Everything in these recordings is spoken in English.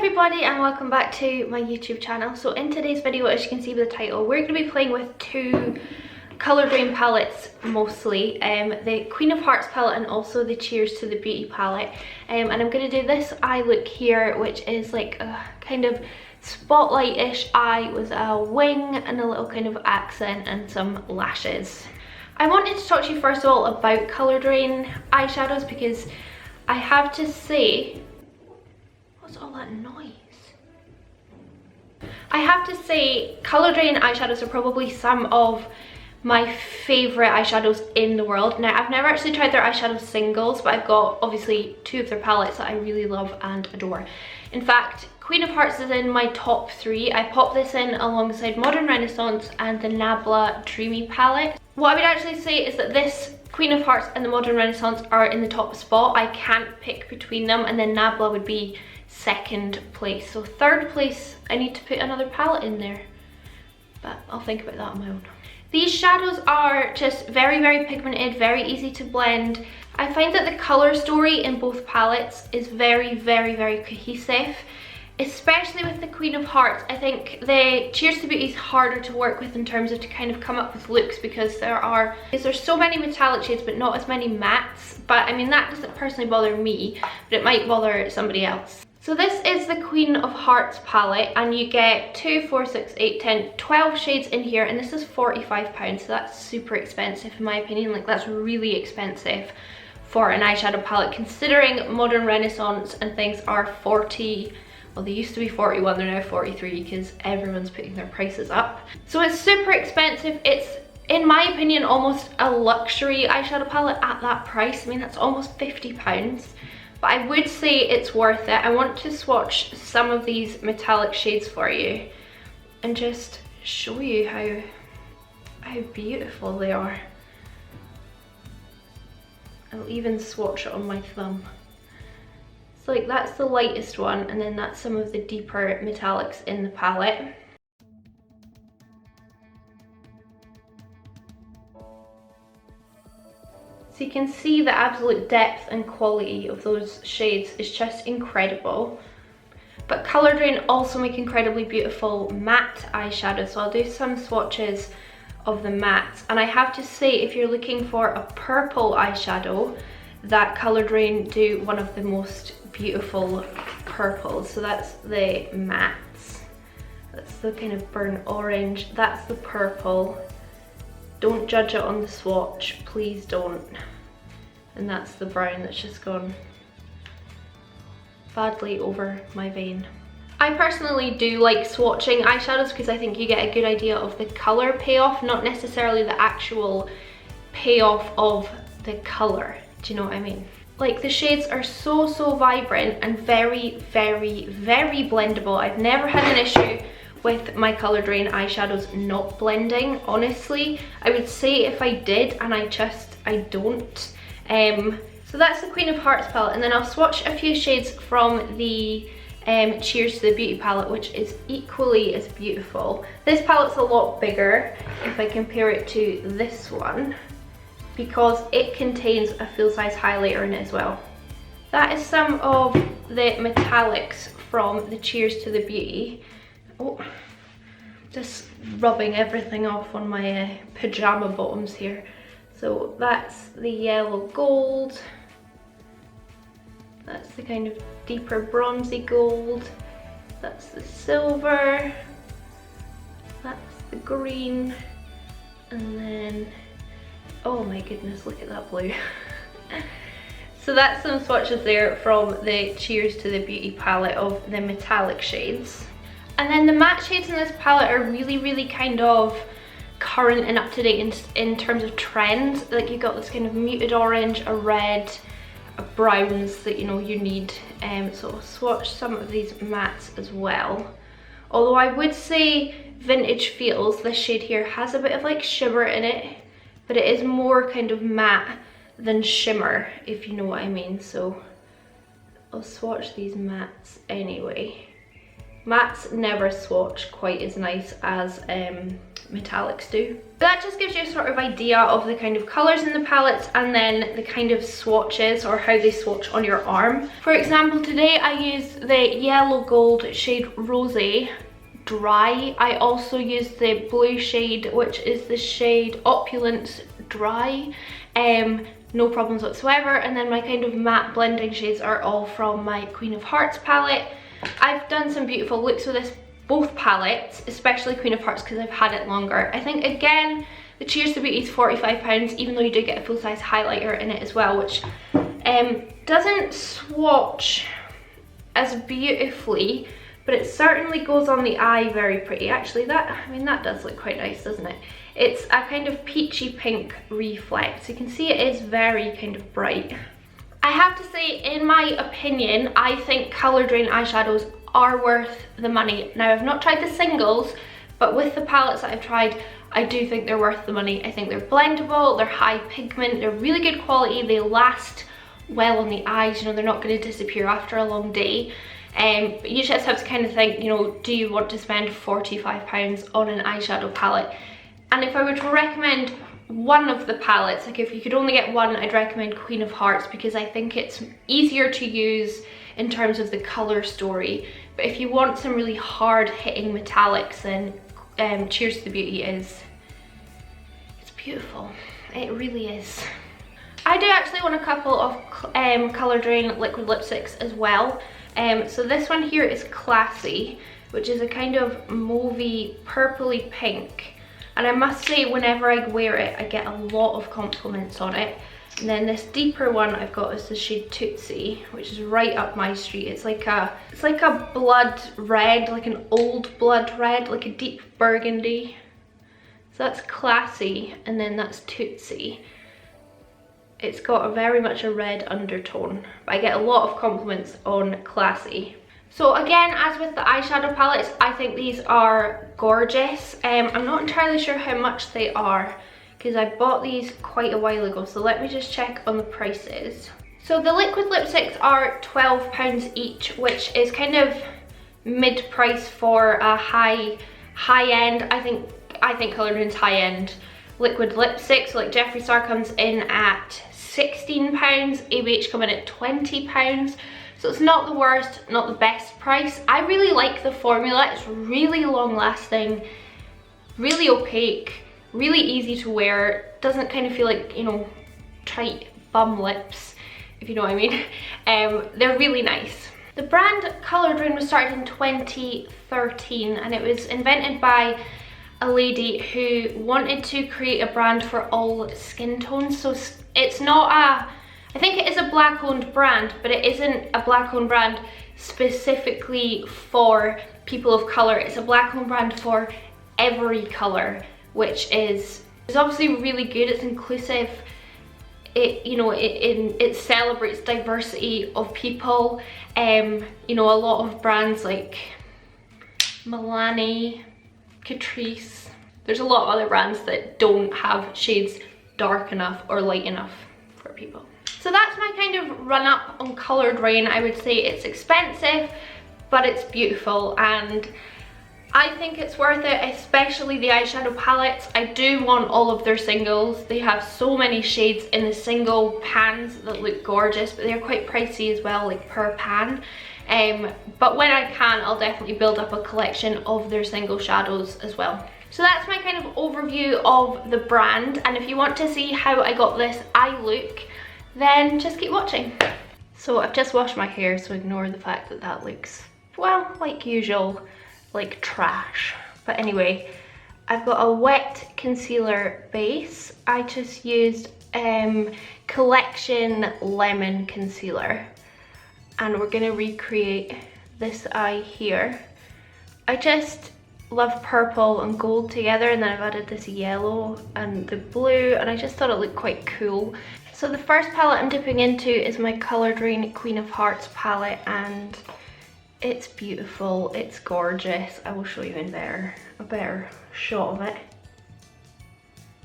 everybody and welcome back to my YouTube channel. So in today's video, as you can see by the title, we're going to be playing with two colour drain palettes mostly, the Queen of Hearts palette and also the Cheers to the Beauty palette, and I'm going to do this eye look here, which is like a kind of spotlight-ish eye with a wing and a little kind of accent and some lashes. I wanted to talk to you first of all about colour drain eyeshadows because I have to say, what's all that noise? I have to say colour drain eyeshadows are probably some of my favourite eyeshadows in the world. Now, I've never actually tried their eyeshadow singles, but I've got obviously two of their palettes that I really love and adore. In fact, Queen of Hearts is in my top 3. I popped this in alongside Modern Renaissance and the Nabla Dreamy palette. What I would actually say is that this Queen of Hearts and the Modern Renaissance are in the top spot. I can't pick between them, and then Nabla would be second place. So third place, I need to put another palette in there, but I'll think about that on my own. These shadows are just very, very pigmented, very easy to blend. I find that the colour story in both palettes is very, very, very cohesive, especially with the Queen of Hearts. I think the Cheers to Beauty is harder to work with in terms of to kind of come up with looks because there's so many metallic shades but not as many mattes. But I mean, that doesn't personally bother me, but it might bother somebody else. So this is the Queen of Hearts palette, and you get 2, 4, 6, 8, 10, 12 shades in here, and this is £45, so that's super expensive in my opinion. Like, that's really expensive for an eyeshadow palette, considering Modern Renaissance and things are 40, well, they used to be 41, they're now 43 because everyone's putting their prices up. So it's super expensive. It's, in my opinion, almost a luxury eyeshadow palette at that price. I mean, that's almost £50. But I would say it's worth it. I want to swatch some of these metallic shades for you and just show you how beautiful they are. I'll even swatch it on my thumb. So like, that's the lightest one, and then that's some of the deeper metallics in the palette. So you can see the absolute depth and quality of those shades is just incredible. But colour drain also make incredibly beautiful matte eyeshadows. So I'll do some swatches of the mattes. And I have to say, if you're looking for a purple eyeshadow, that colour drain do one of the most beautiful purples. So that's the mattes. That's the kind of burnt orange. That's the purple. Don't judge it on the swatch, please don't. And that's the brown that's just gone badly over my vein. I personally do like swatching eyeshadows because I think you get a good idea of the colour payoff, not necessarily the actual payoff of the colour. Do you know what I mean? Like, the shades are so vibrant and very, very, very blendable. I've never had an issue with my colour drain eyeshadows not blending, honestly. I would say if I did, and I don't. So that's the Queen of Hearts palette, and then I'll swatch a few shades from the Cheers to the Beauty palette, which is equally as beautiful. This palette's a lot bigger if I compare it to this one, because it contains a full-size highlighter in it as well. That is some of the metallics from the Cheers to the Beauty. Oh, just rubbing everything off on my pyjama bottoms here. So that's the yellow gold. That's the kind of deeper bronzy gold. That's the silver. That's the green. And then, oh my goodness, look at that blue. So that's some swatches there from the Cheers to the Beauty palette of the metallic shades. And then the matte shades in this palette are really, really kind of current and up to date in terms of trends. Like, you've got this kind of muted orange, a red, a browns that, you know, you need. So I'll swatch some of these mattes as well. Although I would say Vintage Feels, this shade here, has a bit of like shimmer in it, but it is more kind of matte than shimmer, if you know what I mean. So I'll swatch these mattes anyway. Mattes never swatch quite as nice as metallics do. That just gives you a sort of idea of the kind of colours in the palettes and then the kind of swatches or how they swatch on your arm. For example, today I used the yellow gold shade Rosé Dry. I also used the blue shade, which is the shade Opulence Dry. No problems whatsoever. And then my kind of matte blending shades are all from my Queen of Hearts palette. I've done some beautiful looks with both palettes, especially Queen of Hearts because I've had it longer. I think again the Cheers to Beauty is £45, even though you do get a full-size highlighter in it as well, which doesn't swatch as beautifully, but it certainly goes on the eye very pretty. Actually, that does look quite nice, doesn't it? It's a kind of peachy pink reflex. You can see it is very kind of bright. I have to say, in my opinion, I think Colour Drain eyeshadows are worth the money. Now, I've not tried the singles, but with the palettes that I've tried, I do think they're worth the money. I think they're blendable, they're high pigment, they're really good quality, they last well on the eyes, you know, they're not going to disappear after a long day. But you just have to kind of think, you know, do you want to spend £45 on an eyeshadow palette? And if I were to recommend one of the palettes, like if you could only get one, I'd recommend Queen of Hearts because I think it's easier to use in terms of the colour story. But if you want some really hard hitting metallics, then Cheers to the Beauty it's beautiful. It really is. I do actually want a couple of Colour Drain liquid lipsticks as well. So this one here is Classy, which is a kind of mauvey purpley pink. And I must say, whenever I wear it, I get a lot of compliments on it. And then this deeper one I've got is the shade Tootsie, which is right up my street. It's like a blood red, like an old blood red, like a deep burgundy. So that's Classy, and then that's Tootsie. It's got very much a red undertone, but I get a lot of compliments on Classy. So again, as with the eyeshadow palettes, I think these are gorgeous. I'm not entirely sure how much they are because I bought these quite a while ago, so let me just check on the prices. So the liquid lipsticks are £12 each, which is kind of mid-price for a high-end. I think Colour Drain's high-end liquid lipstick. So like Jeffree Star comes in at £16, ABH come in at £20. So it's not the worst, not the best price. I really like the formula. It's really long lasting, really opaque, really easy to wear. Doesn't kind of feel like, you know, tight bum lips, if you know what I mean. They're really nice. The brand Colour Drain was started in 2013 and it was invented by a lady who wanted to create a brand for all skin tones. So it's not I think it is a black owned brand, but it isn't a black owned brand specifically for people of colour. It's a black owned brand for every colour, which is obviously really good. It's inclusive. It celebrates diversity of people. You know, a lot of brands like Milani, Catrice, there's a lot of other brands that don't have shades dark enough or light enough for people. So that's my kind of run up on Colour Drain. I would say it's expensive, but it's beautiful and I think it's worth it, especially the eyeshadow palettes. I do want all of their singles. They have so many shades in the single pans that look gorgeous, but they're quite pricey as well, like per pan. But when I can, I'll definitely build up a collection of their single shadows as well. So that's my kind of overview of the brand, and if you want to see how I got this eye look, then just keep watching. So I've just washed my hair, so ignore the fact that that looks, well, like usual, like trash. But anyway, I've got a wet concealer base. I just used Collection Lemon Concealer, and we're gonna recreate this eye here. I just love purple and gold together, and then I've added this yellow and the blue, and I just thought it looked quite cool. So the first palette I'm dipping into is my Colour Drain Queen of Hearts palette, and it's beautiful, it's gorgeous. I will show you in there a better shot of it.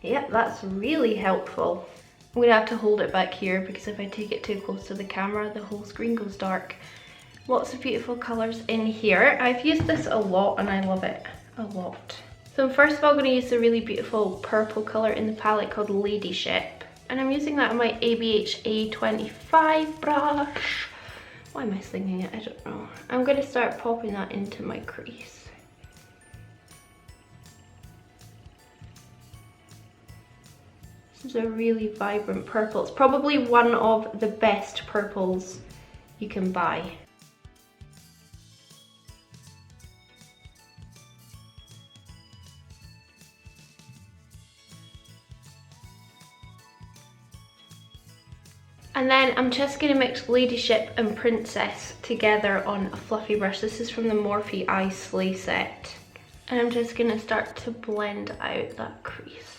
Yep, that's really helpful. I'm gonna have to hold it back here because if I take it too close to the camera, the whole screen goes dark. Lots of beautiful colours in here. I've used this a lot and I love it a lot. So I'm first of all going to use the really beautiful purple colour in the palette called Ladyship. And I'm using that on my ABH A25 brush. Why am I slinging it? I don't know. I'm going to start popping that into my crease. This is a really vibrant purple. It's probably one of the best purples you can buy. And then I'm just going to mix Ladyship and Princess together on a fluffy brush. This is from the Morphe Eye Slay set. And I'm just going to start to blend out that crease.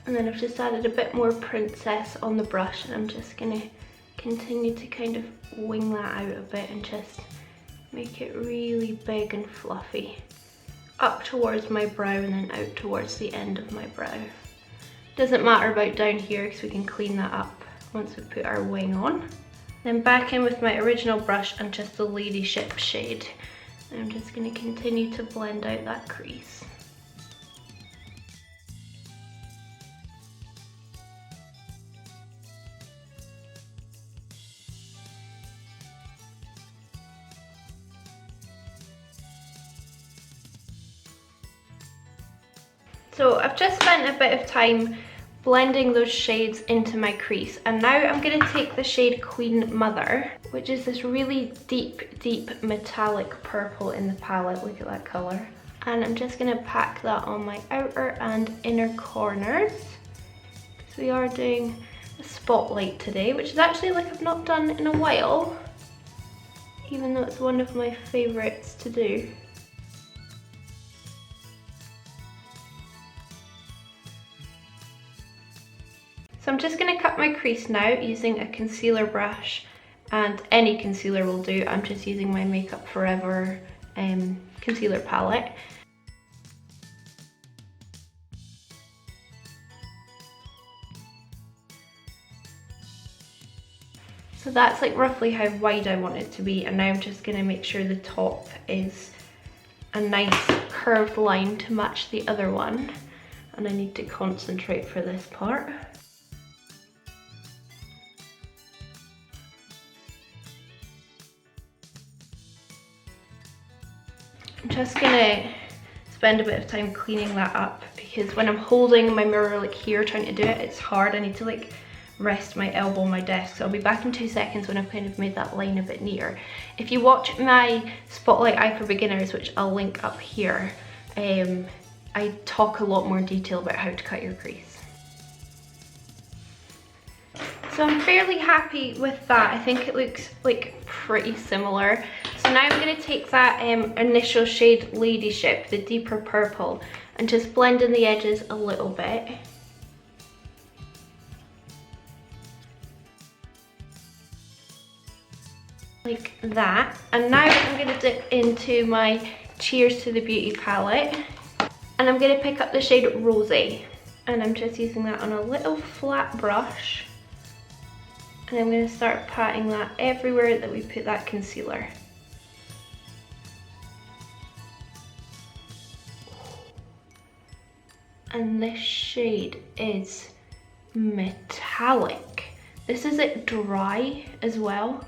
And then I've just added a bit more Princess on the brush, and I'm just going to continue to kind of wing that out a bit and just make it really big and fluffy. Up towards my brow and then out towards the end of my brow. Doesn't matter about down here because we can clean that up once we put our wing on. Then back in with my original brush and just the Ladyship shade. And I'm just going to continue to blend out that crease. So I've just spent a bit of time blending those shades into my crease, and now I'm going to take the shade Queen Mother, which is this really deep metallic purple in the palette. Look at that colour. And I'm just going to pack that on my outer and inner corners. So we are doing a spotlight today, which is actually like I've not done in a while, even though it's one of my favourites to do. So I'm just going to cut my crease now using a concealer brush, and any concealer will do. I'm just using my Makeup Forever concealer palette. So that's like roughly how wide I want it to be, and now I'm just going to make sure the top is a nice curved line to match the other one, and I need to concentrate for this part. I'm just gonna spend a bit of time cleaning that up, because when I'm holding my mirror like here trying to do it, it's hard. I need to like rest my elbow on my desk. So I'll be back in 2 seconds when I've kind of made that line a bit neater. If you watch my Spotlight Eye for Beginners, which I'll link up here, I talk a lot more detail about how to cut your crease. So I'm fairly happy with that. I think it looks like pretty similar. So now I'm going to take that initial shade Ladyship, the deeper purple, and just blend in the edges a little bit. Like that. And now I'm going to dip into my Cheers to the Beauty palette, and I'm going to pick up the shade Rosé, and I'm just using that on a little flat brush, and I'm going to start patting that everywhere that we put that concealer. And this shade is metallic. This is it dry as well.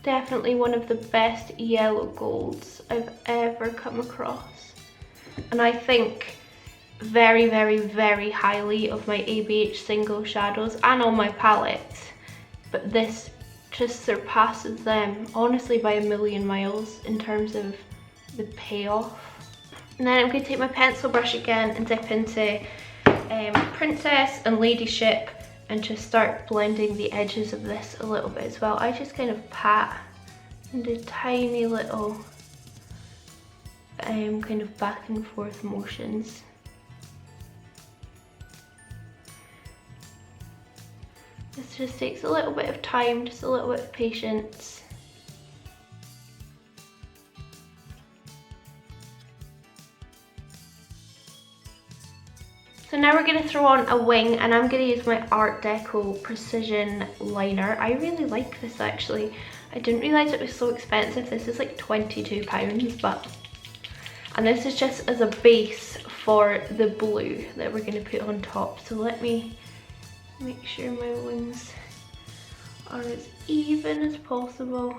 Definitely one of the best yellow golds I've ever come across. And I think very, very, very highly of my ABH single shadows and all my palettes. But this just surpasses them, honestly, by a million miles in terms of the payoff. And then I'm going to take my pencil brush again and dip into Princess and Ladyship and just start blending the edges of this a little bit as well. I just kind of pat and do tiny little kind of back and forth motions. This just takes a little bit of time, just a little bit of patience. So now we're going to throw on a wing, and I'm going to use my Art Deco Precision liner. I really like this actually. I didn't realise it was so expensive. This is like £22, but... And this is just as a base for the blue that we're going to put on top. So let me make sure my wings are as even as possible.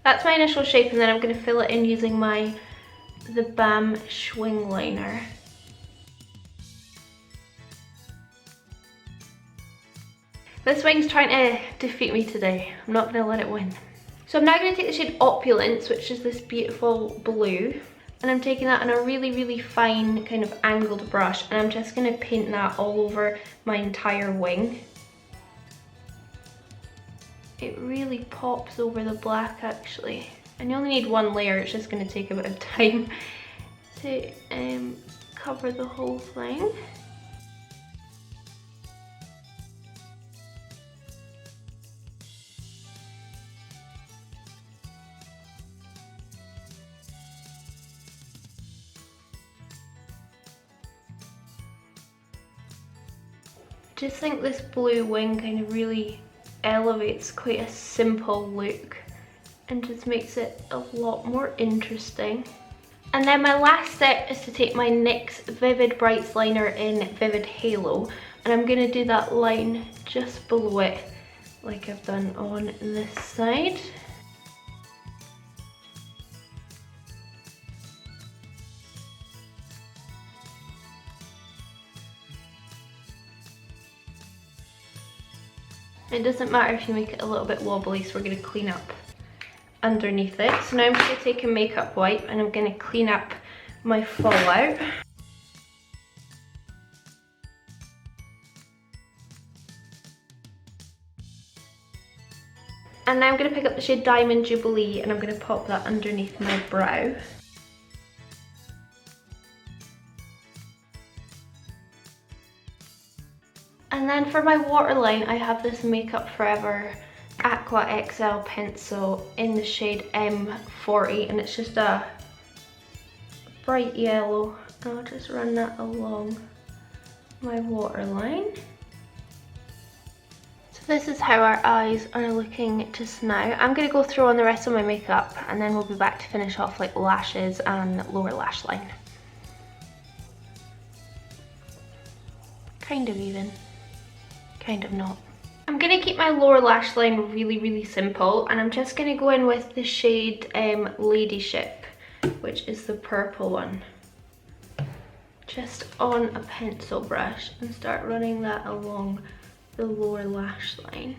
That's my initial shape, and then I'm going to fill it in using the BAM Schwing liner. This wing's trying to defeat me today. I'm not going to let it win. So I'm now going to take the shade Opulence, which is this beautiful blue, and I'm taking that on a really, really fine kind of angled brush, and I'm just going to paint that all over my entire wing. It really pops over the black actually, and you only need one layer. It's just going to take a bit of time to cover the whole thing. Just think this blue wing kind of really elevates quite a simple look and just makes it a lot more interesting. And then my last step is to take my NYX Vivid Brights liner in Vivid Halo, and I'm going to do that line just below it like I've done on this side. It doesn't matter if you make it a little bit wobbly, so we're going to clean up underneath it. So now I'm going to take a makeup wipe and I'm going to clean up my fallout. And now I'm going to pick up the shade Diamond Jubilee and I'm going to pop that underneath my brow. And then for my waterline, I have this Makeup Forever Aqua XL pencil in the shade M40, and it's just a bright yellow. I'll just run that along my waterline. So this is how our eyes are looking just now. I'm going to go through on the rest of my makeup, and then we'll be back to finish off like lashes and lower lash line. Kind of even. Kind of not. I'm going to keep my lower lash line really, really simple, and I'm just going to go in with the shade Ladyship, which is the purple one. Just on a pencil brush and start running that along the lower lash line.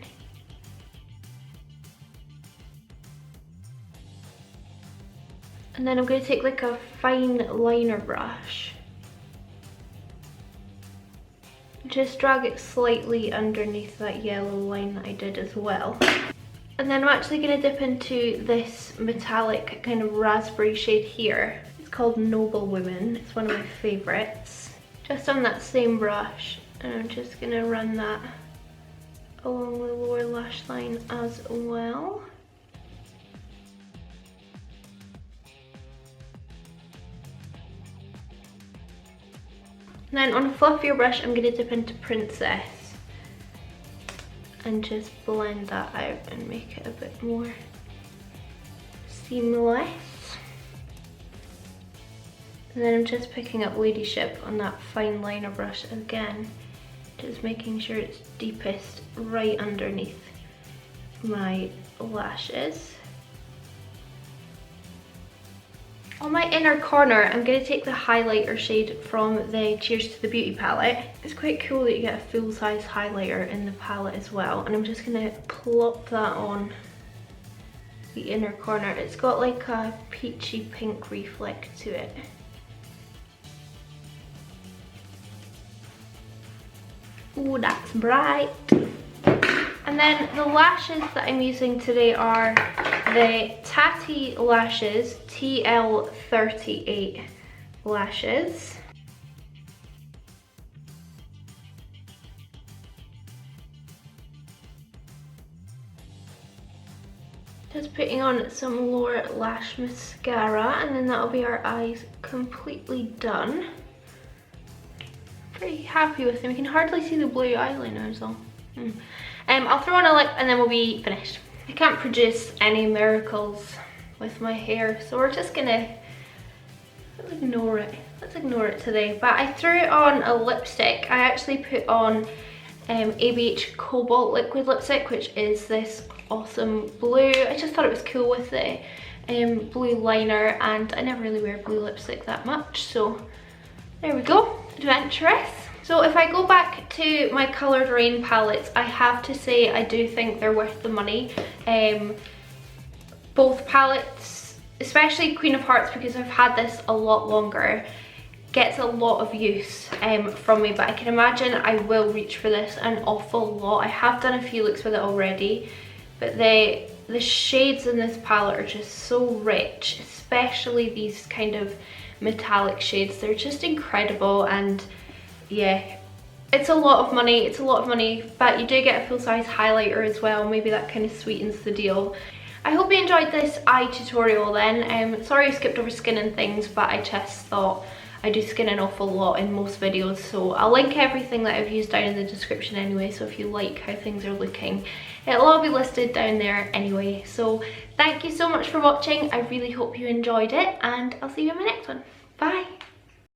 And then I'm going to take like a fine liner brush. Just drag it slightly underneath that yellow line that I did as well. And then I'm actually going to dip into this metallic kind of raspberry shade here. It's called Noble Woman. It's one of my favourites. Just on that same brush, and I'm just going to run that along the lower lash line as well. And then on a fluffier brush, I'm going to dip into Princess and just blend that out and make it a bit more seamless. And then I'm just picking up Ladyship on that fine liner brush again, just making sure it's deepest right underneath my lashes. On my inner corner, I'm going to take the highlighter shade from the Cheers to the Beauty palette. It's quite cool that you get a full-size highlighter in the palette as well, and I'm just going to plop that on the inner corner. It's got like a peachy pink reflect to it. Ooh, that's bright. And then the lashes that I'm using today are the Tatti Lashes TL38 lashes. Just putting on some lower lash mascara, and then that'll be our eyes completely done. Pretty happy with them. You can hardly see the blue eyeliner though. I'll throw on a lip and then we'll be finished. I can't produce any miracles with my hair, so we're just gonna ignore it. Let's ignore it today. But I threw on a lipstick. I actually put on ABH Cobalt liquid lipstick, which is this awesome blue. I just thought it was cool with the blue liner, and I never really wear blue lipstick that much, so there we go, adventurous. So if I go back to my coloured Rain palettes, I have to say I do think they're worth the money. Both palettes, especially Queen of Hearts, because I've had this a lot longer, gets a lot of use from me, but I can imagine I will reach for this an awful lot. I have done a few looks with it already, but the shades in this palette are just so rich, especially these kind of metallic shades. They're just incredible, and yeah, it's a lot of money. It's a lot of money, but you do get a full-size highlighter as well. Maybe that kind of sweetens the deal. I hope you enjoyed this eye tutorial then. Sorry I skipped over skin and things, but I just thought I do skin an awful lot in most videos, so I'll link everything that I've used down in the description anyway, so if you like how things are looking, it'll all be listed down there anyway. So thank you so much for watching. I really hope you enjoyed it, and I'll see you in my next one. Bye!